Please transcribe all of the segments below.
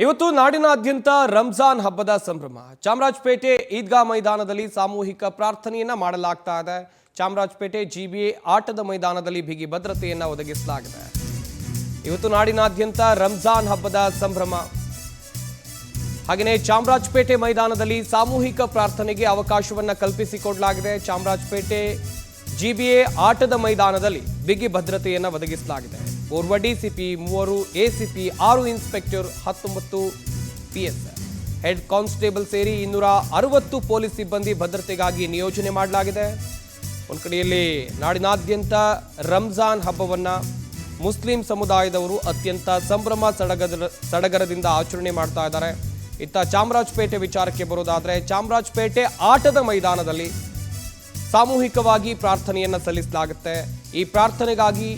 ಇವತ್ತು ನಾಡಿನಾದ್ಯಂತ ರಂಜಾನ್ ಹಬ್ಬದ ಸಂಭ್ರಮ. ಚಾಮರಾಜಪೇಟೆ ಈದ್ಗಾ ಮೈದಾನದಲ್ಲಿ ಸಾಮೂಹಿಕ ಪ್ರಾರ್ಥನೆಯನ್ನ ಮಾಡಲಾಗ್ತಾ ಇದೆ. ಚಾಮರಾಜಪೇಟೆ ಜಿಬಿಎ ಆಟದ ಮೈದಾನದಲ್ಲಿ ಬಿಗಿ ಭದ್ರತೆಯನ್ನ ಒದಗಿಸಲಾಗಿದೆ. ಇವತ್ತು ನಾಡಿನಾದ್ಯಂತ ರಂಜಾನ್ ಹಬ್ಬದ ಸಂಭ್ರಮ. ಹಾಗೆಯೇ ಚಾಮರಾಜಪೇಟೆ ಮೈದಾನದಲ್ಲಿ ಸಾಮೂಹಿಕ ಪ್ರಾರ್ಥನೆಗೆ ಅವಕಾಶವನ್ನ ಕಲ್ಪಿಸಿಕೊಡಲಾಗಿದೆ. ಚಾಮರಾಜಪೇಟೆ ಜಿಬಿಎ ಆಟದ ಮೈದಾನದಲ್ಲಿ ಬಿಗಿ ಭದ್ರತೆಯನ್ನ ಒದಗಿಸಲಾಗಿದೆ. ಓರ್ವ DCP, 3 ACP, 6 inspector, 19 PS, head constable ಸೇರಿ 260 ಪೊಲೀಸ್ ಸಿಬ್ಬಂದಿ ಭದ್ರತೆಗಾಗಿ ನಿಯೋಜನೆ ಮಾಡಲಾಗಿದೆ. ಒಂದು ಕಡೆಯಲ್ಲಿ ನಾಡಿನಾದ್ಯಂತ ರಂಜಾನ್ ಹಬ್ಬವನ್ನ ಮುಸ್ಲಿಂ ಸಮುದಾಯದವರು ಅತ್ಯಂತ ಸಂಭ್ರಮ ಸಡಗರದಿಂದ ಆಚರಣೆ ಮಾಡ್ತಾ ಇದ್ದಾರೆ. ಇತ್ತ ಚಾಮರಾಜಪೇಟೆ ವಿಚಾರಕ್ಕೆ ಬರೋದಾದ್ರೆ, ಚಾಮರಾಜಪೇಟೆ ಆಟದ ಮೈದಾನದಲ್ಲಿ ಸಾಮೂಹಿಕವಾಗಿ ಪ್ರಾರ್ಥನೆಯನ್ನ ಸಲ್ಲಿಸಲಾಗುತ್ತೆ. ಈ ಪ್ರಾರ್ಥನೆಗಾಗಿ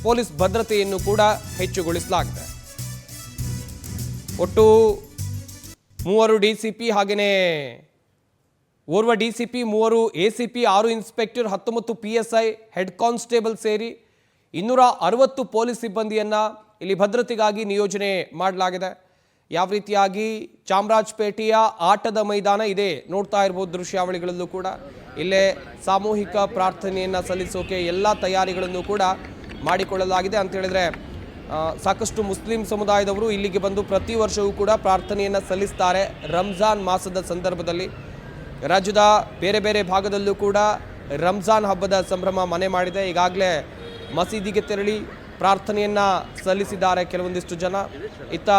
ಪೊಲೀಸ್ ಭದ್ರತೆಯನ್ನು ಕೂಡ ಹೆಚ್ಚುಗೊಳಿಸಲಾಗಿದೆ. ಒಟ್ಟು 3 ಡಿಸಿಪಿ, ಹಾಗೆಯೇ ಓರ್ವ DCP, 3 ACP, 6 inspector, 19 PSI, head constable ಸೇರಿ 260 ಪೊಲೀಸ್ ಸಿಬ್ಬಂದಿಯನ್ನ ಇಲ್ಲಿ ಭದ್ರತೆಗಾಗಿ ನಿಯೋಜನೆ ಮಾಡಲಾಗಿದೆ. ಯಾವ ರೀತಿಯಾಗಿ ಚಾಮರಾಜಪೇಟೆಯ ಆಟದ ಮೈದಾನ ಇದೆ ನೋಡ್ತಾ ಇರಬಹುದು ದೃಶ್ಯಾವಳಿಗಳಲ್ಲೂ ಕೂಡ. ಇಲ್ಲೇ ಸಾಮೂಹಿಕ ಪ್ರಾರ್ಥನೆಯನ್ನ ಸಲ್ಲಿಸೋಕೆ ಎಲ್ಲ ತಯಾರಿಗಳನ್ನು ಕೂಡ ಮಾಡಿಕೊಳ್ಳಲಾಗಿದೆ ಅಂತ ಹೇಳಿದ್ರೆ, ಸಾಕಷ್ಟು ಮುಸ್ಲಿಂ ಸಮುದಾಯದವರು ಇಲ್ಲಿಗೆ ಬಂದು ಪ್ರತಿ ವರ್ಷವೂ ಕೂಡ ಪ್ರಾರ್ಥನೆಯನ್ನು ಸಲ್ಲಿಸ್ತಾರೆ. ರಂಜಾನ್ ಮಾಸದ ಸಂದರ್ಭದಲ್ಲಿ ರಾಜ್ಯದ ಬೇರೆ ಬೇರೆ ಭಾಗದಲ್ಲೂ ಕೂಡ ರಂಜಾನ್ ಹಬ್ಬದ ಸಂಭ್ರಮ ಮನೆ ಮಾಡಿದೆ. ಈಗಾಗಲೇ ಮಸೀದಿಗೆ ತೆರಳಿ ಪ್ರಾರ್ಥನೆಯನ್ನು ಸಲ್ಲಿಸಿದ್ದಾರೆ ಕೆಲವೊಂದಿಷ್ಟು ಜನ. ಇತ್ತ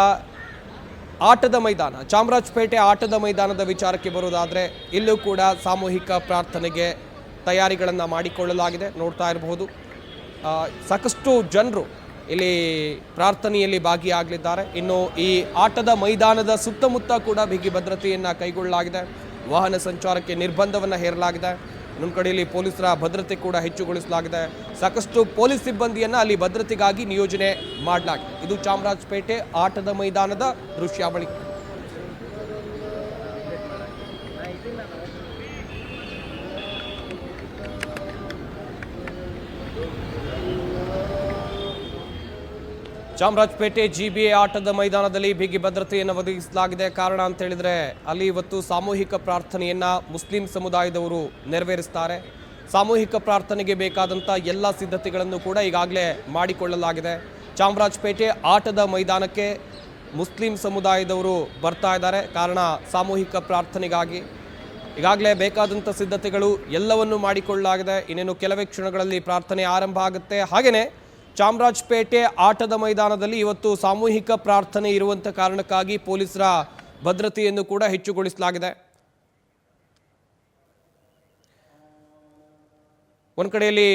ಆಟದ ಮೈದಾನ, ಚಾಮರಾಜಪೇಟೆ ಆಟದ ಮೈದಾನದ ವಿಚಾರಕ್ಕೆ ಬರೋದಾದರೆ, ಇಲ್ಲೂ ಕೂಡ ಸಾಮೂಹಿಕ ಪ್ರಾರ್ಥನೆಗೆ ತಯಾರಿಗಳನ್ನು ಮಾಡಿಕೊಳ್ಳಲಾಗಿದೆ. ನೋಡ್ತಾ ಇರಬಹುದು ಸಾಕಷ್ಟು ಜನರು ಇಲ್ಲಿ ಪ್ರಾರ್ಥನೆಯಲ್ಲಿ ಭಾಗಿಯಾಗಲಿದ್ದಾರೆ. ಇನ್ನು ಈ ಆಟದ ಮೈದಾನದ ಸುತ್ತಮುತ್ತ ಕೂಡ ಬಿಗಿ ಭದ್ರತೆಯನ್ನು ಕೈಗೊಳ್ಳಲಾಗಿದೆ. ವಾಹನ ಸಂಚಾರಕ್ಕೆ ನಿರ್ಬಂಧವನ್ನು ಹೇರಲಾಗಿದೆ. ಇನ್ನೊಂದು ಕಡೆಯಲ್ಲಿ ಪೊಲೀಸರ ಭದ್ರತೆ ಕೂಡ ಹೆಚ್ಚುಗೊಳಿಸಲಾಗಿದೆ. ಸಾಕಷ್ಟು ಪೊಲೀಸ್ ಸಿಬ್ಬಂದಿಯನ್ನು ಅಲ್ಲಿ ಭದ್ರತೆಗಾಗಿ ನಿಯೋಜನೆ ಮಾಡಲಾಗಿದೆ. ಇದು ಚಾಮರಾಜಪೇಟೆ ಆಟದ ಮೈದಾನದ ದೃಶ್ಯಾವಳಿ. ಚಾಮರಾಜಪೇಟೆ ಜಿಬಿಎ ಆಟದ ಮೈದಾನದಲ್ಲಿ ಬಿಗಿ ಭದ್ರತೆಯನ್ನು ಒದಗಿಸಲಾಗಿದೆ. ಕಾರಣ ಅಂತ ಹೇಳಿದ್ರೆ, ಅಲ್ಲಿ ಇವತ್ತು ಸಾಮೂಹಿಕ ಪ್ರಾರ್ಥನೆಯನ್ನ ಮುಸ್ಲಿಂ ಸಮುದಾಯದವರು ನೆರವೇರಿಸ್ತಾರೆ. ಸಾಮೂಹಿಕ ಪ್ರಾರ್ಥನೆಗೆ ಬೇಕಾದಂಥ ಎಲ್ಲ ಸಿದ್ಧತೆಗಳನ್ನು ಕೂಡ ಈಗಾಗಲೇ ಮಾಡಿಕೊಳ್ಳಲಾಗಿದೆ. ಚಾಮರಾಜಪೇಟೆ ಆಟದ ಮೈದಾನಕ್ಕೆ ಮುಸ್ಲಿಂ ಸಮುದಾಯದವರು ಬರ್ತಾ ಇದ್ದಾರೆ. ಕಾರಣ ಸಾಮೂಹಿಕ ಪ್ರಾರ್ಥನೆಗಾಗಿ ಈಗಾಗಲೇ ಬೇಕಾದಂಥ ಸಿದ್ಧತೆಗಳು ಎಲ್ಲವನ್ನೂ ಮಾಡಿಕೊಳ್ಳಲಾಗಿದೆ. ಇನ್ನೇನು ಕೆಲವೇ ಕ್ಷಣಗಳಲ್ಲಿ ಪ್ರಾರ್ಥನೆ ಆರಂಭ ಆಗುತ್ತೆ. ಹಾಗೆಯೇ ಚಾಮರಾಜಪೇಟೆ ಆಟದ ಮೈದಾನದಲ್ಲಿ ಇವತ್ತು ಸಾಮೂಹಿಕ ಪ್ರಾರ್ಥನೆ ಇರುವಂಥ ಕಾರಣಕ್ಕಾಗಿ ಪೊಲೀಸರ ಭದ್ರತೆಯನ್ನು ಕೂಡ ಹೆಚ್ಚುಗೊಳಿಸಲಾಗಿದೆ. ಒಂದು ಕಡೆಯಲ್ಲಿ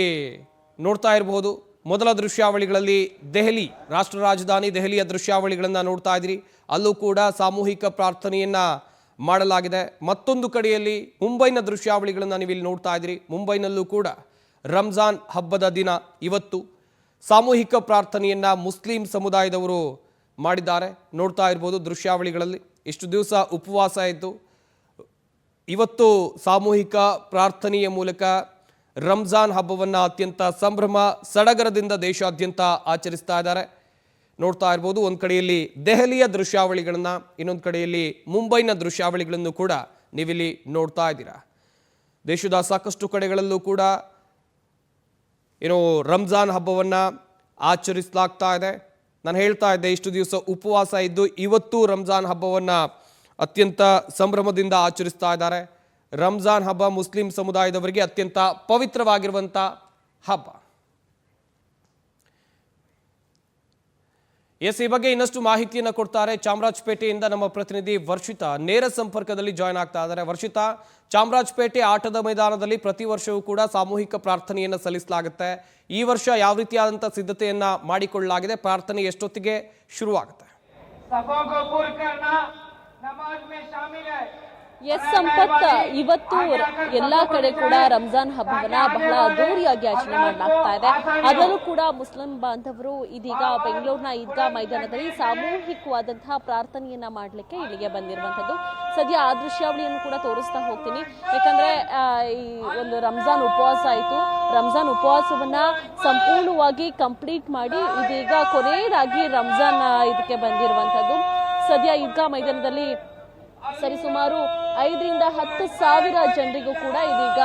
ನೋಡ್ತಾ ಇರಬಹುದು, ಮೊದಲ ದೃಶ್ಯಾವಳಿಗಳಲ್ಲಿ ದೆಹಲಿ, ರಾಷ್ಟ್ರ ರಾಜಧಾನಿ ದೆಹಲಿಯ ದೃಶ್ಯಾವಳಿಗಳನ್ನು ನೋಡ್ತಾ ಇದ್ದೀರಿ. ಅಲ್ಲೂ ಕೂಡ ಸಾಮೂಹಿಕ ಪ್ರಾರ್ಥನೆಯನ್ನ ಮಾಡಲಾಗಿದೆ. ಮತ್ತೊಂದು ಕಡೆಯಲ್ಲಿ ಮುಂಬೈನ ದೃಶ್ಯಾವಳಿಗಳನ್ನು ನೀವು ಇಲ್ಲಿ ನೋಡ್ತಾ ಇದ್ದೀರಿ. ಮುಂಬೈನಲ್ಲೂ ಕೂಡ ರಂಜಾನ್ ಹಬ್ಬದ ದಿನ ಇವತ್ತು ಸಾಮೂಹಿಕ ಪ್ರಾರ್ಥನೆಯನ್ನ ಮುಸ್ಲಿಂ ಸಮುದಾಯದವರು ಮಾಡಿದ್ದಾರೆ. ನೋಡ್ತಾ ಇರ್ಬೋದು ದೃಶ್ಯಾವಳಿಗಳಲ್ಲಿ. ಇಷ್ಟು ದಿವಸ ಉಪವಾಸ ಇದ್ದು ಇವತ್ತು ಸಾಮೂಹಿಕ ಪ್ರಾರ್ಥನೆಯ ಮೂಲಕ ರಂಜಾನ್ ಹಬ್ಬವನ್ನು ಅತ್ಯಂತ ಸಂಭ್ರಮ ಸಡಗರದಿಂದ ದೇಶಾದ್ಯಂತ ಆಚರಿಸ್ತಾ ಇದ್ದಾರೆ. ನೋಡ್ತಾ ಇರ್ಬೋದು ಒಂದು ಕಡೆಯಲ್ಲಿ ದೆಹಲಿಯ ದೃಶ್ಯಾವಳಿಗಳನ್ನು, ಇನ್ನೊಂದು ಕಡೆಯಲ್ಲಿ ಮುಂಬೈನ ದೃಶ್ಯಾವಳಿಗಳನ್ನು ಕೂಡ ನೀವಿಲ್ಲಿ ನೋಡ್ತಾ ಇದ್ದೀರಾ. ದೇಶದ ಸಾಕಷ್ಟು ಕಡೆಗಳಲ್ಲೂ ಕೂಡ ರಂಜಾನ್ ಹಬ್ಬವನ್ನು ಆಚರಿಸಲಾಗ್ತಾ ಇದೆ. ನಾನು ಹೇಳ್ತಾ ಇದ್ದೆ, ಇಷ್ಟು ದಿವಸ ಉಪವಾಸ ಇದ್ದು ಇವತ್ತು ರಂಜಾನ್ ಹಬ್ಬವನ್ನು ಅತ್ಯಂತ ಸಂಭ್ರಮದಿಂದ ಆಚರಿಸ್ತಾ ಇದ್ದಾರೆ. ರಂಜಾನ್ ಹಬ್ಬ ಮುಸ್ಲಿಂ ಸಮುದಾಯದವರಿಗೆ ಅತ್ಯಂತ ಪವಿತ್ರವಾಗಿರುವಂಥ ಹಬ್ಬ. ಈ ಬಗ್ಗೆ ಇನ್ನಷ್ಟು ಮಾಹಿತಿಯನ್ನು ಕೊಡ್ತಾರೆ ಚಾಮರಾಜಪೇಟೆಯಿಂದ ನಮ್ಮ ಪ್ರತಿನಿಧಿ ವರ್ಷಿತಾ ನೇರ ಸಂಪರ್ಕದಲ್ಲಿ ಜಾಯ್ನ್ ಆಗ್ತಾ ಇದ್ದಾರೆ. ವರ್ಷಿತಾ, ಚಾಮರಾಜಪೇಟೆ ಆಟದ ಮೈದಾನದಲ್ಲಿ ಪ್ರತಿ ವರ್ಷವೂ ಕೂಡ ಸಾಮೂಹಿಕ ಪ್ರಾರ್ಥನೆಯನ್ನು ಸಲ್ಲಿಸಲಾಗುತ್ತೆ. ಈ ವರ್ಷ ಯಾವ ರೀತಿಯಾದಂಥ ಸಿದ್ಧತೆಯನ್ನ ಮಾಡಿಕೊಳ್ಳಲಾಗಿದೆ? ಪ್ರಾರ್ಥನೆ ಎಷ್ಟೊತ್ತಿಗೆ ಶುರುವಾಗುತ್ತೆ? ಎಸ್ ಸಂಪತ್, ಇವತ್ತು ಎಲ್ಲಾ ಕಡೆ ಕೂಡ ರಂಜಾನ್ ಹಬ್ಬವನ್ನ ಬಹಳ ಅದ್ದೂರಿಯಾಗಿ ಆಚರಣೆ ಮಾಡಲಾಗ್ತಾ ಇದೆ. ಅದರಲ್ಲೂ ಕೂಡ ಮುಸ್ಲಿಂ ಬಾಂಧವರು ಇದೀಗ ಬೆಂಗಳೂರಿನ ಈದ್ಗಾ ಮೈದಾನದಲ್ಲಿ ಸಾಮೂಹಿಕವಾದಂತಹ ಪ್ರಾರ್ಥನೆಯನ್ನ ಮಾಡಲಿಕ್ಕೆ ಇಲ್ಲಿಗೆ ಬಂದಿರುವಂತದ್ದು. ಸದ್ಯ ಆ ದೃಶ್ಯಾವಳಿಯನ್ನು ಕೂಡ ತೋರಿಸ್ತಾ ಹೋಗ್ತೀನಿ. ಯಾಕಂದ್ರೆ ಈ ಒಂದು ರಂಜಾನ್ ಉಪವಾಸ ಆಯಿತು. ರಂಜಾನ್ ಉಪವಾಸವನ್ನ ಸಂಪೂರ್ಣವಾಗಿ ಕಂಪ್ಲೀಟ್ ಮಾಡಿ ಇದೀಗ ಕೊನೆಯದಾಗಿ ರಂಜಾನ್ ಇದಕ್ಕೆ ಬಂದಿರುವಂತದ್ದು. ಸದ್ಯ ಈದ್ಗಾ ಮೈದಾನದಲ್ಲಿ ಸರಿಸುಮಾರು 5 ರಿಂದ 10 ಸಾವಿರ ಜನರಿಗೂ ಕೂಡ ಇದೀಗ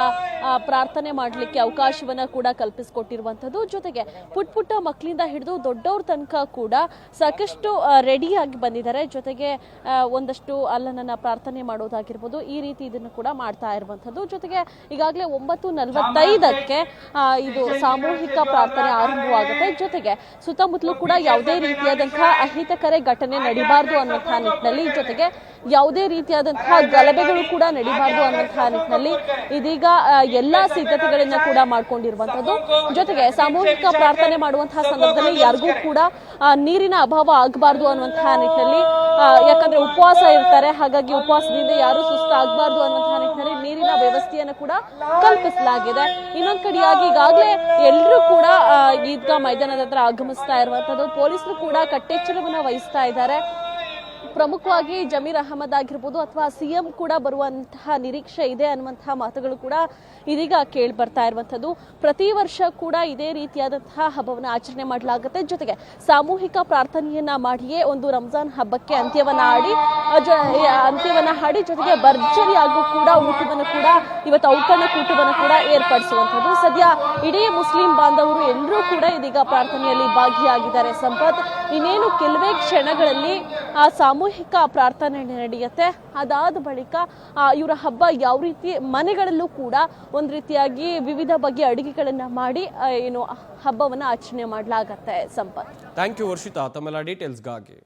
ಪ್ರಾರ್ಥನೆ ಮಾಡಲಿಕ್ಕೆ ಅವಕಾಶವನ್ನ ಕೂಡ ಕಲ್ಪಿಸಿಕೊಟ್ಟಿರುವಂತದ್ದು. ಜೊತೆಗೆ ಪುಟ್ಟ ಮಕ್ಕಳಿಂದ ಹಿಡಿದು ದೊಡ್ಡವ್ರ ತನಕ ಕೂಡ ಸಾಕಷ್ಟು ರೆಡಿಯಾಗಿ ಬಂದಿದ್ದಾರೆ. ಜೊತೆಗೆ ಒಂದಷ್ಟು ಅಲ್ಲನ್ನ ಪ್ರಾರ್ಥನೆ ಮಾಡೋದಾಗಿರ್ಬೋದು, ಈ ರೀತಿ ಇದನ್ನು ಕೂಡ ಮಾಡ್ತಾ ಇರುವಂತದ್ದು. ಜೊತೆಗೆ ಈಗಾಗಲೇ 9:45ಕ್ಕೆ ಇದು ಸಾಮೂಹಿಕ ಪ್ರಾರ್ಥನೆ ಆರಂಭವಾಗುತ್ತೆ. ಜೊತೆಗೆ ಸುತ್ತಮುತ್ತಲೂ ಕೂಡ ಯಾವುದೇ ರೀತಿಯಾದಂತಹ ಅಹಿತಕರ ಘಟನೆ ನಡೀಬಾರ್ದು ಅನ್ನುವಂತಹ ನಿಟ್ಟಿನಲ್ಲಿ, ಜೊತೆಗೆ ಯಾವುದೇ ರೀತಿಯಾದಂತಹ ಗಲಭೆಗಳು ಕೂಡ ನಡೀಬಾರ್ದು ಅನ್ನುವಂತಹ ನಿಟ್ಟಿನಲ್ಲಿ ಇದೀಗ ಎಲ್ಲಾ ಸಿದ್ಧತೆಗಳನ್ನ ಕೂಡ ಮಾಡ್ಕೊಂಡಿರುವಂತದ್ದು. ಜೊತೆಗೆ ಸಾಮೂಹಿಕ ಪ್ರಾರ್ಥನೆ ಮಾಡುವಂತಹ ಸಂದರ್ಭದಲ್ಲಿ ಯಾರಿಗೂ ಕೂಡ ನೀರಿನ ಅಭಾವ ಆಗಬಾರ್ದು ಅನ್ನುವಂತಹ ನಿಟ್ಟಿನಲ್ಲಿ, ಯಾಕಂದ್ರೆ ಉಪವಾಸ ಇರ್ತಾರೆ, ಹಾಗಾಗಿ ಉಪವಾಸದಿಂದ ಯಾರು ಸುಸ್ತಾಗಬಾರ್ದು ಅನ್ನುವಂತಹ ನಿಟ್ಟಿನಲ್ಲಿ ನೀರಿನ ವ್ಯವಸ್ಥೆಯನ್ನು ಕೂಡ ಕಲ್ಪಿಸಲಾಗಿದೆ. ಇನ್ನೊಂದ್ ಕಡೆಯಾಗಿ ಈಗಾಗಲೇ ಎಲ್ಲರೂ ಕೂಡ ಈದ್ಗಾ ಮೈದಾನದ ಹತ್ರ ಆಗಮಿಸ್ತಾ ಇರುವಂತದ್ದು. ಪೊಲೀಸರು ಕೂಡ ಕಟ್ಟೆಚ್ಚರವನ್ನ ವಹಿಸ್ತಾ ಇದ್ದಾರೆ. ಪ್ರಮುಖವಾಗಿ ಜಮೀರ್ ಅಹಮದ್ ಆಗಿರ್ಬೋದು ಅಥವಾ ಸಿಎಂ ಕೂಡ ಬರುವಂತಹ ನಿರೀಕ್ಷೆ ಇದೆ ಅನ್ನುವಂತಹ ಮಾತುಗಳು ಕೂಡ ಇದೀಗ ಕೇಳಿ ಬರ್ತಾ ಇರುವಂತದ್ದು. ಪ್ರತಿ ವರ್ಷ ಕೂಡ ಇದೇ ರೀತಿಯಾದಂತಹ ಹಬ್ಬವನ್ನು ಆಚರಣೆ ಮಾಡಲಾಗುತ್ತೆ. ಜೊತೆಗೆ ಸಾಮೂಹಿಕ ಪ್ರಾರ್ಥನೆಯನ್ನ ಮಾಡಿಯೇ ಒಂದು ರಂಜಾನ್ ಹಬ್ಬಕ್ಕೆ ಅಂತ್ಯವನ್ನ ಹಾಡಿ ಜೊತೆಗೆ ಭರ್ಜರಿಯಾಗೂ ಕೂಡ ಊಟವನ್ನು ಕೂಡ ಇವತ್ತು ಔತಣಕೂಟವನ್ನು ಕೂಡ ಏರ್ಪಡಿಸುವಂತದ್ದು. ಸದ್ಯ ಇಡೀ ಮುಸ್ಲಿಂ ಬಾಂಧವರು ಎಲ್ಲರೂ ಕೂಡ ಇದೀಗ ಪ್ರಾರ್ಥನೆಯಲ್ಲಿ ಭಾಗಿಯಾಗಿದ್ದಾರೆ. ಸಂಪತ್, ಇನ್ನೇನು ಕೆಲವೇ ಕ್ಷಣಗಳಲ್ಲಿ ಆ ಸಾಮೂಹಿಕ ಪ್ರಾರ್ಥನೆ ನಡೆಯುತ್ತೆ. ಅದಾದ ಬಳಿಕ ಇವರ ಹಬ್ಬ ಯಾವ ರೀತಿ ಮನೆಗಳಲ್ಲೂ ಕೂಡ ಒಂದು ರೀತಿಯಾಗಿ ವಿವಿಧ ಬಗೆಯ ಅಡುಗೆಗಳನ್ನ ಮಾಡಿ ಏನು ಹಬ್ಬವನ್ನ ಆಚರಣೆ ಮಾಡಲಾಗತ್ತೆ. ಸಂಪತ್, ಥ್ಯಾಂಕ್ ಯು ವರ್ಷಿತಾ ತಮ್ಮೆಲ್ಲ ಡೀಟೇಲ್ಸ್ಗಾಗಿ.